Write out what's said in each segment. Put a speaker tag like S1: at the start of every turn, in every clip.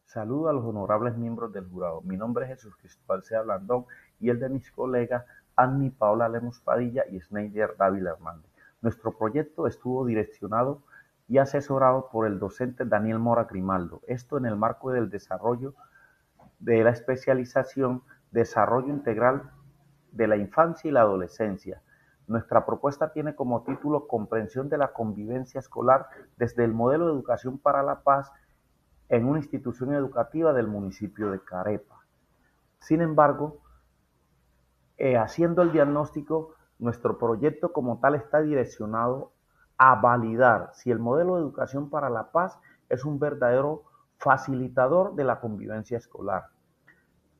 S1: Saludo a los honorables miembros del jurado. Mi nombre es Jesús Cristóbal Sea Blandón y el de mis colegas Annie Paola Lemus Padilla y Schneider Dávila Hernández. Nuestro proyecto estuvo direccionado y asesorado por el docente Daniel Mora Grimaldo. Esto en el marco del desarrollo de la especialización Desarrollo Integral de la Infancia y la Adolescencia. Nuestra propuesta tiene como título Comprensión de la convivencia escolar desde el modelo de educación para la paz en una institución educativa del municipio de Carepa. Sin embargo, haciendo el diagnóstico, nuestro proyecto como tal está direccionado a validar si el modelo de educación para la paz es un verdadero facilitador de la convivencia escolar.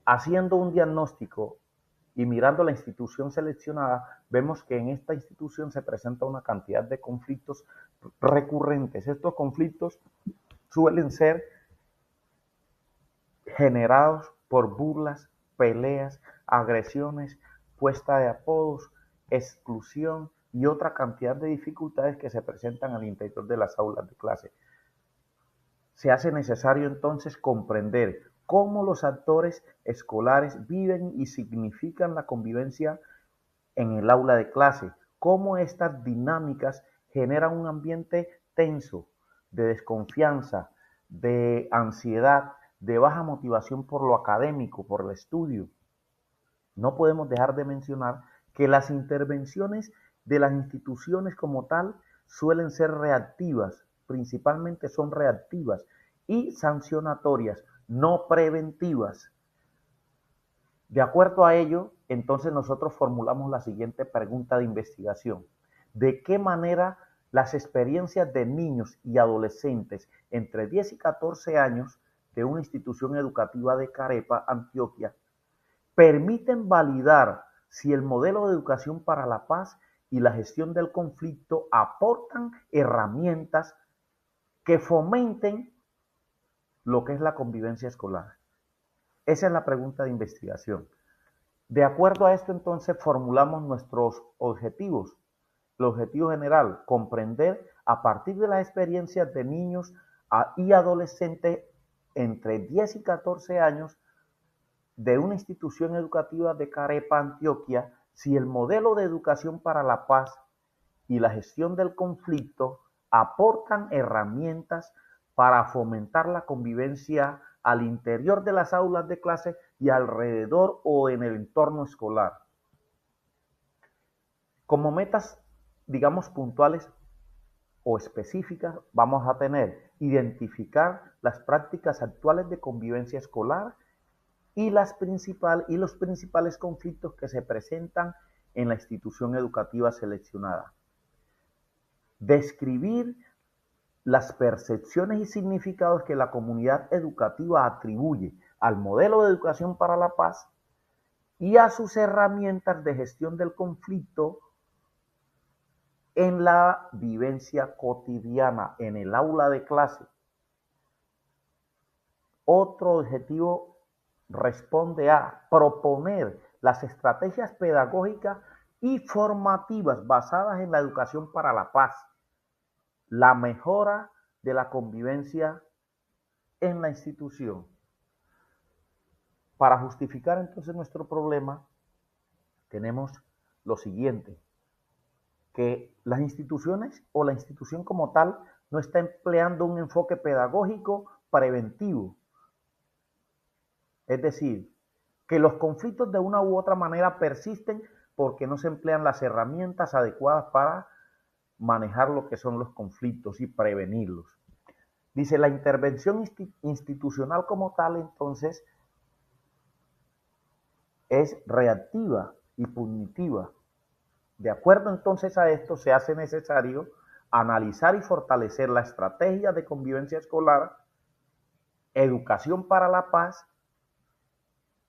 S1: Haciendo un diagnóstico y mirando la institución seleccionada, vemos que en esta institución se presenta una cantidad de conflictos recurrentes. Estos conflictos suelen ser generados por burlas, peleas, agresiones, puesta de apodos, exclusión y otra cantidad de dificultades que se presentan al interior de las aulas de clase. Se hace necesario entonces comprender cómo los actores escolares viven y significan la convivencia en el aula de clase, cómo estas dinámicas generan un ambiente tenso, de desconfianza, de ansiedad, de baja motivación por lo académico, por el estudio. No podemos dejar de mencionar que las intervenciones de las instituciones como tal suelen ser reactivas, principalmente son reactivas y sancionatorias, no preventivas. De acuerdo a ello, entonces nosotros formulamos la siguiente pregunta de investigación. ¿De qué manera las experiencias de niños y adolescentes entre 10 y 14 años de una institución educativa de Carepa, Antioquia, permiten validar si el modelo de educación para la paz y la gestión del conflicto aportan herramientas que fomenten lo que es la convivencia escolar? Esa es la pregunta de investigación. De acuerdo a esto, entonces, formulamos nuestros objetivos. El objetivo general, comprender a partir de las experiencias de niños y adolescentes entre 10 y 14 años de una institución educativa de Carepa, Antioquia, si el modelo de educación para la paz y la gestión del conflicto aportan herramientas para fomentar la convivencia al interior de las aulas de clase y alrededor o en el entorno escolar. Como metas, digamos, puntuales o específicas, vamos a tener identificar las prácticas actuales de convivencia escolar y los principales conflictos que se presentan en la institución educativa seleccionada. Describir las percepciones y significados que la comunidad educativa atribuye al modelo de educación para la paz y a sus herramientas de gestión del conflicto en la vivencia cotidiana, en el aula de clase. Otro objetivo responde a proponer las estrategias pedagógicas y formativas basadas en la educación para la paz, la mejora de la convivencia en la institución. Para justificar entonces nuestro problema, tenemos lo siguiente, que las instituciones o la institución como tal no está empleando un enfoque pedagógico preventivo. Es decir, que los conflictos de una u otra manera persisten porque no se emplean las herramientas adecuadas para manejar lo que son los conflictos y prevenirlos. Dice, la intervención institucional como tal, entonces, es reactiva y punitiva. De acuerdo entonces a esto, se hace necesario analizar y fortalecer la estrategia de convivencia escolar, educación para la paz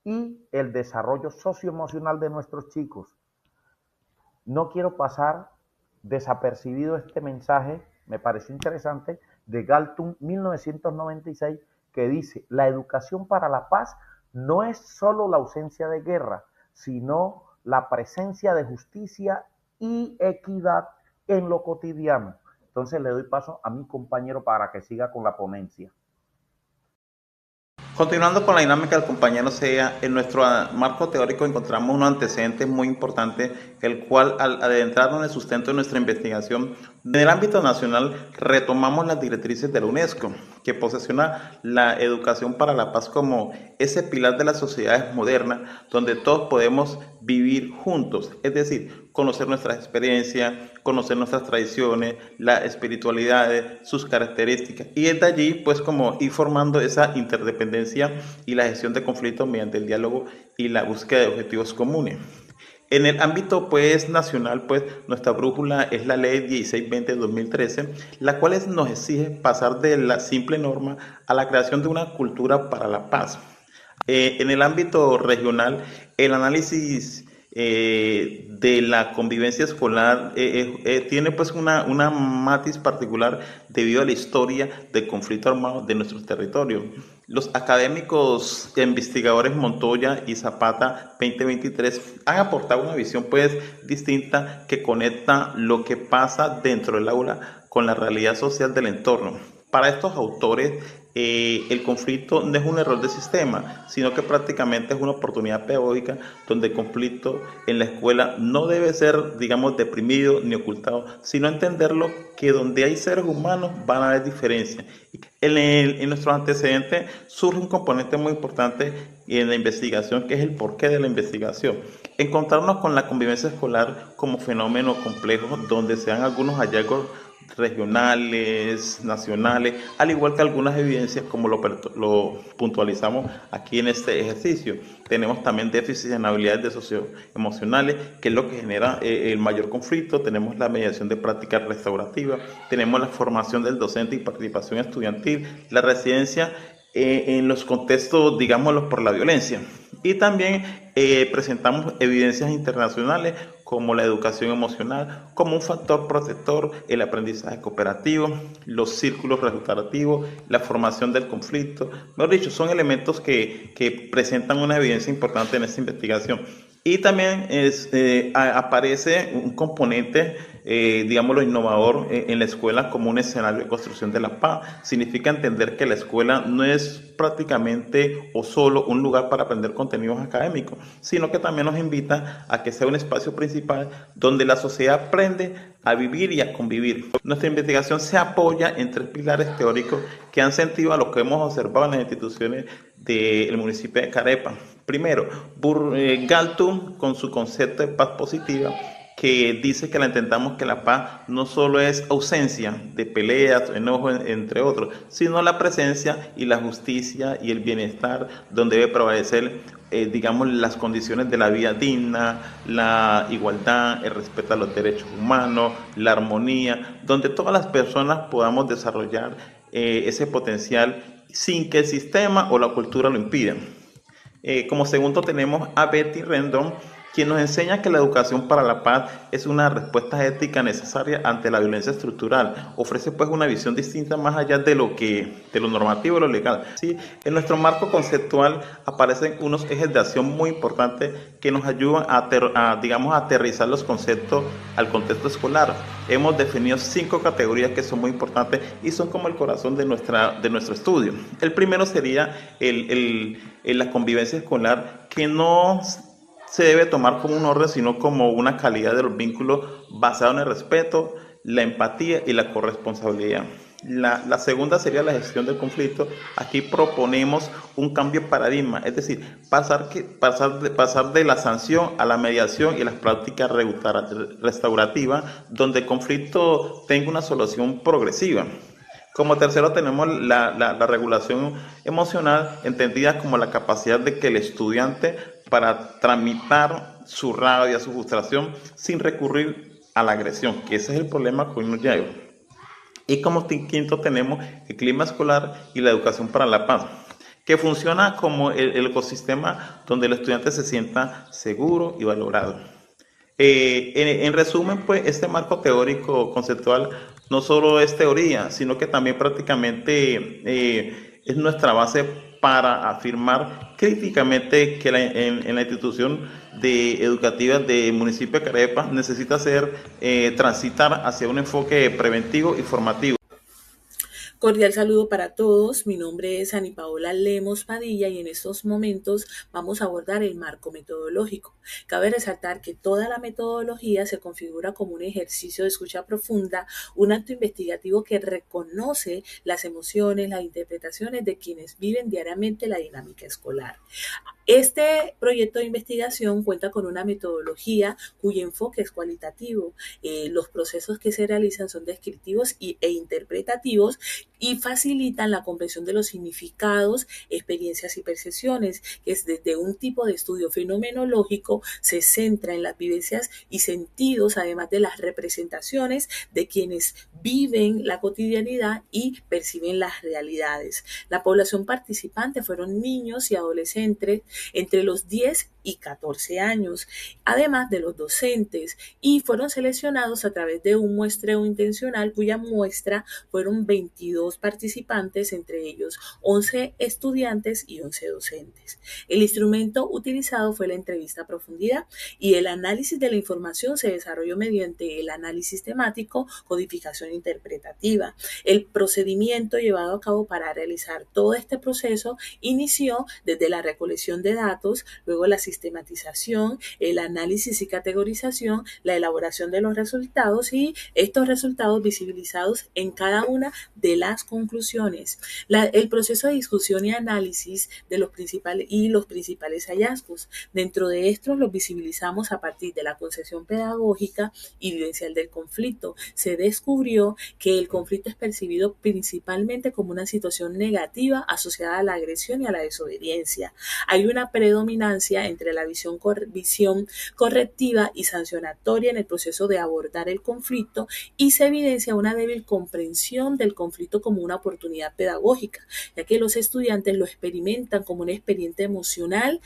S1: y el desarrollo socioemocional de nuestros chicos. No quiero pasar desapercibido este mensaje, me pareció interesante, de Galtung 1996, que dice, la educación para la paz no es solo la ausencia de guerra, sino la presencia de justicia y equidad en lo cotidiano. Entonces le doy paso a mi compañero para que siga con la ponencia.
S2: Continuando con la dinámica del compañero SEA, en nuestro marco teórico encontramos unos antecedentes muy importantes, el cual al adentrarnos en el sustento de nuestra investigación, en el ámbito nacional retomamos las directrices de la UNESCO, que posesiona la educación para la paz como ese pilar de las sociedades modernas, donde todos podemos vivir juntos, es decir, conocer nuestras experiencias, conocer nuestras tradiciones, las espiritualidades, sus características, y es de allí pues como ir formando esa interdependencia y la gestión de conflictos mediante el diálogo y la búsqueda de objetivos comunes. En el ámbito pues nacional, pues nuestra brújula es la ley 1620 de 2013, la cual nos exige pasar de la simple norma a la creación de una cultura para la paz. En el ámbito regional, el análisis de la convivencia escolar tiene pues una matiz particular debido a la historia del conflicto armado de nuestros territorios. Los académicos e investigadores Montoya y Zapata 2023 han aportado una visión pues distinta que conecta lo que pasa dentro del aula con la realidad social del entorno. Para estos autores, el conflicto no es un error de sistema, sino que prácticamente es una oportunidad pedagógica donde el conflicto en la escuela no debe ser, digamos, deprimido ni ocultado, sino entenderlo que donde hay seres humanos van a haber diferencias. En nuestros antecedentes surge un componente muy importante en la investigación, que es el porqué de la investigación. Encontrarnos con la convivencia escolar como fenómeno complejo donde se dan algunos hallazgos regionales, nacionales, al igual que algunas evidencias como lo puntualizamos aquí en este ejercicio. Tenemos también déficits en habilidades socioemocionales, que es lo que genera el mayor conflicto. Tenemos la mediación de prácticas restaurativas, tenemos la formación del docente y participación estudiantil, la residencia en los contextos, digámoslo, por la violencia. Y también presentamos evidencias internacionales como la educación emocional, como un factor protector, el aprendizaje cooperativo, los círculos restaurativos, la formación del conflicto. Mejor dicho, son elementos que presentan una evidencia importante en esta investigación. Y también aparece un componente, digámoslo, innovador en la escuela como un escenario de construcción de la paz. Significa entender que la escuela no es prácticamente o solo un lugar para aprender contenidos académicos, sino que también nos invita a que sea un espacio principal donde la sociedad aprende a vivir y a convivir. Nuestra investigación se apoya en tres pilares teóricos que han sentido a lo que hemos observado en las instituciones del municipio de Carepa. Primero, Galtung con su concepto de paz positiva, que dice que la entendamos que la paz no solo es ausencia de peleas, enojos, entre otros, sino la presencia y la justicia y el bienestar, donde debe prevalecer, digamos, las condiciones de la vida digna, la igualdad, el respeto a los derechos humanos, la armonía, donde todas las personas podamos desarrollar ese potencial sin que el sistema o la cultura lo impidan. Como segundo tenemos a Betty Rendon, quien nos enseña que la educación para la paz es una respuesta ética necesaria ante la violencia estructural. Ofrece pues una visión distinta más allá de lo normativo y lo legal. ¿Sí? En nuestro marco conceptual aparecen unos ejes de acción muy importantes que nos ayudan digamos, a aterrizar los conceptos al contexto escolar. Hemos definido 5 categorías que son muy importantes y son como el corazón de nuestro estudio. El primero sería la convivencia escolar, que no se debe tomar como un orden, sino como una calidad de los vínculos basado en el respeto, la empatía y la corresponsabilidad. La segunda sería la gestión del conflicto. Aquí proponemos un cambio de paradigma, es decir, pasar de la sanción a la mediación y las prácticas restaurativas, donde el conflicto tenga una solución progresiva. Como tercero tenemos la regulación emocional, entendida como la capacidad de que el estudiante para tramitar su rabia, su frustración, sin recurrir a la agresión, que ese es el problema que hoy nos lleva. Y como quinto tenemos el clima escolar y la educación para la paz, que funciona como el ecosistema donde el estudiante se sienta seguro y valorado. En resumen, pues este marco teórico conceptual no solo es teoría, sino que también prácticamente es nuestra base para afirmar críticamente que en la institución educativa del municipio de Carepa necesita transitar hacia un enfoque preventivo y formativo.
S3: Cordial saludo para todos. Mi nombre es Ani Paola Lemos Padilla y en estos momentos vamos a abordar el marco metodológico. Cabe resaltar que toda la metodología se configura como un ejercicio de escucha profunda, un acto investigativo que reconoce las emociones, las interpretaciones de quienes viven diariamente la dinámica escolar. Este proyecto de investigación cuenta con una metodología cuyo enfoque es cualitativo. Los procesos que se realizan son descriptivos e interpretativos y facilitan la comprensión de los significados, experiencias y percepciones, que es desde un tipo de estudio fenomenológico, se centra en las vivencias y sentidos, además de las representaciones de quienes viven la cotidianidad y perciben las realidades. La población participante fueron niños y adolescentes entre los 10 y 14 años, además de los docentes, y fueron seleccionados a través de un muestreo intencional cuya muestra fueron 22 participantes, entre ellos 11 estudiantes y 11 docentes. El instrumento utilizado fue la entrevista a profundidad y el análisis de la información se desarrolló mediante el análisis temático, codificación interpretativa. El procedimiento llevado a cabo para realizar todo este proceso inició desde la recolección de datos, luego la sistematización, el análisis y categorización, la elaboración de los resultados y estos resultados visibilizados en cada una de las conclusiones. El proceso de discusión y análisis de los principales hallazgos. Dentro de estos los visibilizamos a partir de la concepción pedagógica y vivencial del conflicto. Se descubrió que el conflicto es percibido principalmente como una situación negativa asociada a la agresión y a la desobediencia. Hay una predominancia entre la visión correctiva y sancionatoria en el proceso de abordar el conflicto y se evidencia una débil comprensión del conflicto como una oportunidad pedagógica, ya que los estudiantes lo experimentan como una experiencia emocional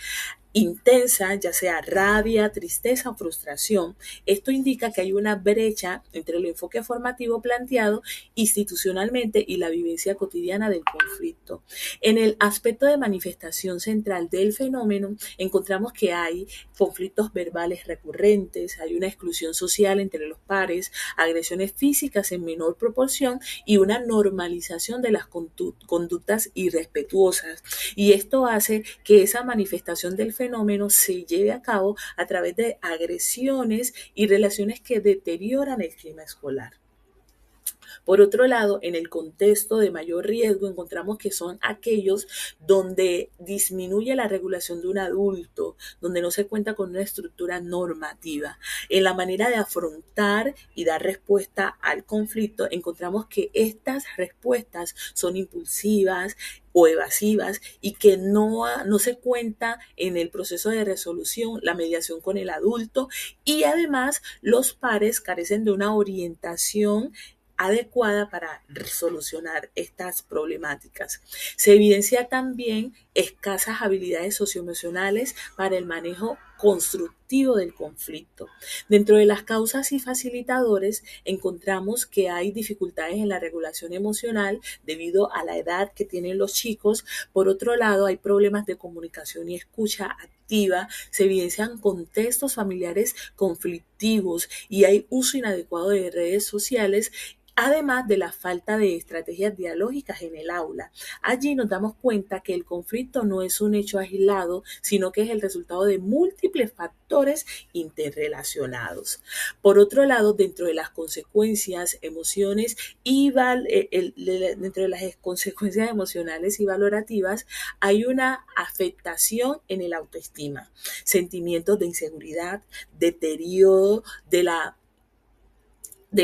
S3: intensa, ya sea rabia, tristeza o frustración. Esto indica que hay una brecha entre el enfoque formativo planteado institucionalmente y la vivencia cotidiana del conflicto. En el aspecto de manifestación central del fenómeno, encontramos que hay conflictos verbales recurrentes, hay una exclusión social entre los pares, agresiones físicas en menor proporción y una normalización de las conductas irrespetuosas. Y esto hace que esa manifestación del fenómeno se lleve a cabo a través de agresiones y relaciones que deterioran el clima escolar. Por otro lado, en el contexto de mayor riesgo encontramos que son aquellos donde disminuye la regulación de un adulto, donde no se cuenta con una estructura normativa. En la manera de afrontar y dar respuesta al conflicto, encontramos que estas respuestas son impulsivas o evasivas y que no se cuenta en el proceso de resolución, la mediación con el adulto y además los pares carecen de una orientación adecuada para solucionar estas problemáticas. Se evidencia también escasas habilidades socioemocionales para el manejo constructivo del conflicto. Dentro de las causas y facilitadores encontramos que hay dificultades en la regulación emocional debido a la edad que tienen los chicos. Por otro lado, hay problemas de comunicación y escucha activa, se evidencian contextos familiares conflictivos y hay uso inadecuado de redes sociales, además de la falta de estrategias dialógicas en el aula. Allí nos damos cuenta que el conflicto no es un hecho aislado, sino que es el resultado de múltiples factores interrelacionados. Por otro lado, dentro de las consecuencias, emociones y dentro de las consecuencias emocionales y valorativas, hay una afectación en el autoestima, sentimientos de inseguridad, deterioro de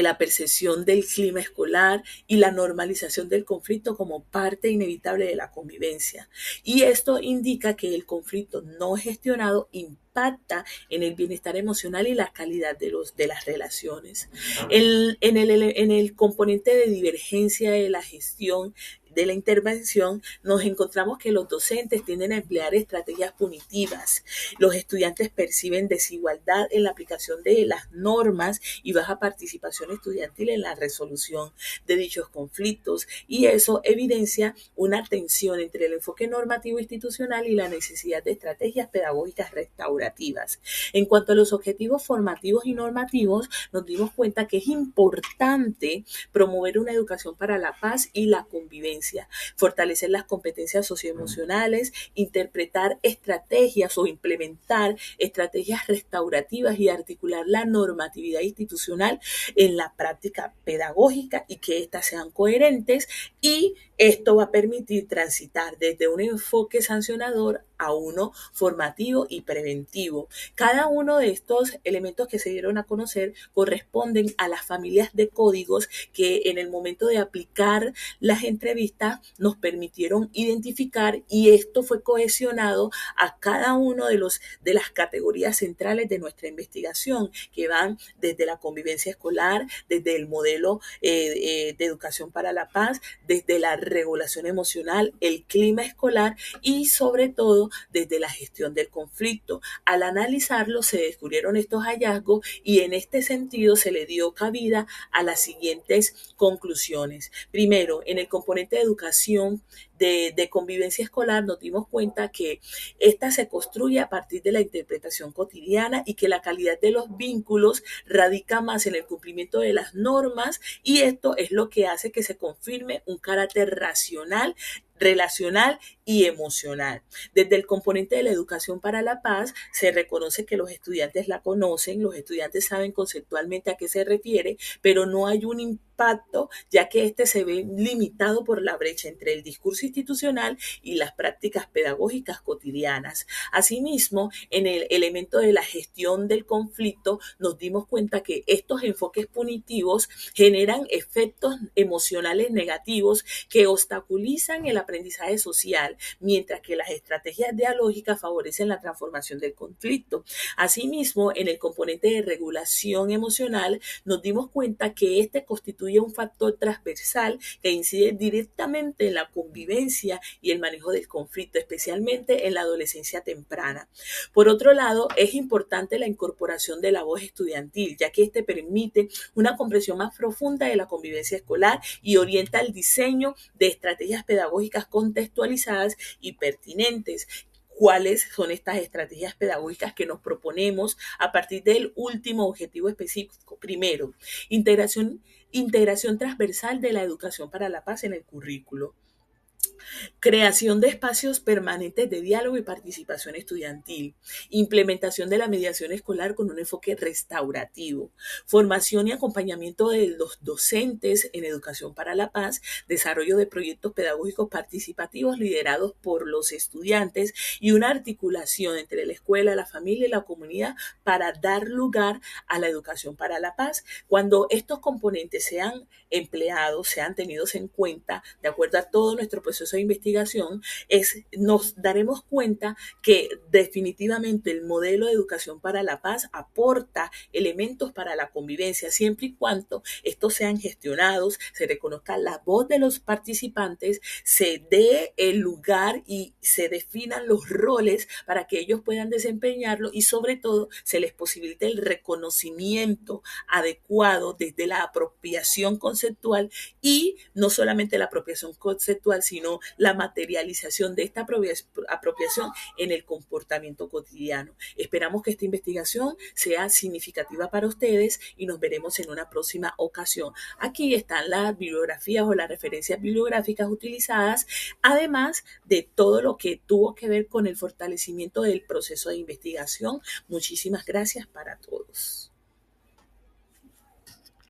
S3: la percepción del clima escolar y la normalización del conflicto como parte inevitable de la convivencia. Y esto indica que el conflicto no gestionado impacta en el bienestar emocional y la calidad de las relaciones. En el componente de divergencia de la gestión de la intervención, nos encontramos que los docentes tienden a emplear estrategias punitivas. Los estudiantes perciben desigualdad en la aplicación de las normas y baja participación estudiantil en la resolución de dichos conflictos, y eso evidencia una tensión entre el enfoque normativo institucional y la necesidad de estrategias pedagógicas restaurativas. En cuanto a los objetivos formativos y normativos, nos dimos cuenta que es importante promover una educación para la paz y la convivencia, fortalecer las competencias socioemocionales, interpretar estrategias o implementar estrategias restaurativas y articular la normatividad institucional en la práctica pedagógica y que éstas sean coherentes, y esto va a permitir transitar desde un enfoque sancionador a uno formativo y preventivo. Cada uno de estos elementos que se dieron a conocer corresponden a las familias de códigos que en el momento de aplicar las entrevistas nos permitieron identificar, y esto fue cohesionado a cada uno de las categorías centrales de nuestra investigación, que van desde la convivencia escolar, desde el modelo de educación para la paz, desde la regulación emocional, el clima escolar y sobre todo desde la gestión del conflicto. Al analizarlo se descubrieron estos hallazgos y en este sentido se le dio cabida a las siguientes conclusiones. Primero, en el componente de educación de convivencia escolar nos dimos cuenta que esta se construye a partir de la interpretación cotidiana y que la calidad de los vínculos radica más en el cumplimiento de las normas, y esto es lo que hace que se confirme un carácter racional, relacional y emocional. Desde el componente de la educación para la paz se reconoce que los estudiantes la conocen, los estudiantes saben conceptualmente a qué se refiere, pero no hay un impacto, ya que este se ve limitado por la brecha entre el discurso institucional y las prácticas pedagógicas cotidianas. Asimismo, en el elemento de la gestión del conflicto nos dimos cuenta que estos enfoques punitivos generan efectos emocionales negativos que obstaculizan el aprendizaje social, mientras que las estrategias dialógicas favorecen la transformación del conflicto. Asimismo, en el componente de regulación emocional, nos dimos cuenta que este constituye un factor transversal que incide directamente en la convivencia y el manejo del conflicto, especialmente en la adolescencia temprana. Por otro lado, es importante la incorporación de la voz estudiantil, ya que este permite una comprensión más profunda de la convivencia escolar y orienta el diseño de estrategias pedagógicas contextualizadas y pertinentes. ¿Cuáles son estas estrategias pedagógicas que nos proponemos a partir del último objetivo específico? Primero, integración transversal de la educación para la paz en el currículo. Creación de espacios permanentes de diálogo y participación estudiantil. Implementación de la mediación escolar con un enfoque restaurativo. Formación y acompañamiento de los docentes en educación para la paz. Desarrollo de proyectos pedagógicos participativos liderados por los estudiantes y una articulación entre la escuela, la familia y la comunidad para dar lugar a la educación para la paz. Cuando estos componentes sean empleados, sean tenidos en cuenta de acuerdo a todo nuestro proceso de investigación, nos daremos cuenta que definitivamente el modelo de educación para la paz aporta elementos para la convivencia, siempre y cuando estos sean gestionados, se reconozca la voz de los participantes, se dé el lugar y se definan los roles para que ellos puedan desempeñarlo, y sobre todo se les posibilite el reconocimiento adecuado desde la apropiación conceptual, y no solamente la apropiación conceptual, sino la materialización de esta apropiación en el comportamiento cotidiano. Esperamos que esta investigación sea significativa para ustedes y nos veremos en una próxima ocasión. Aquí están las bibliografías o las referencias bibliográficas utilizadas, además de todo lo que tuvo que ver con el fortalecimiento del proceso de investigación. Muchísimas gracias para todos.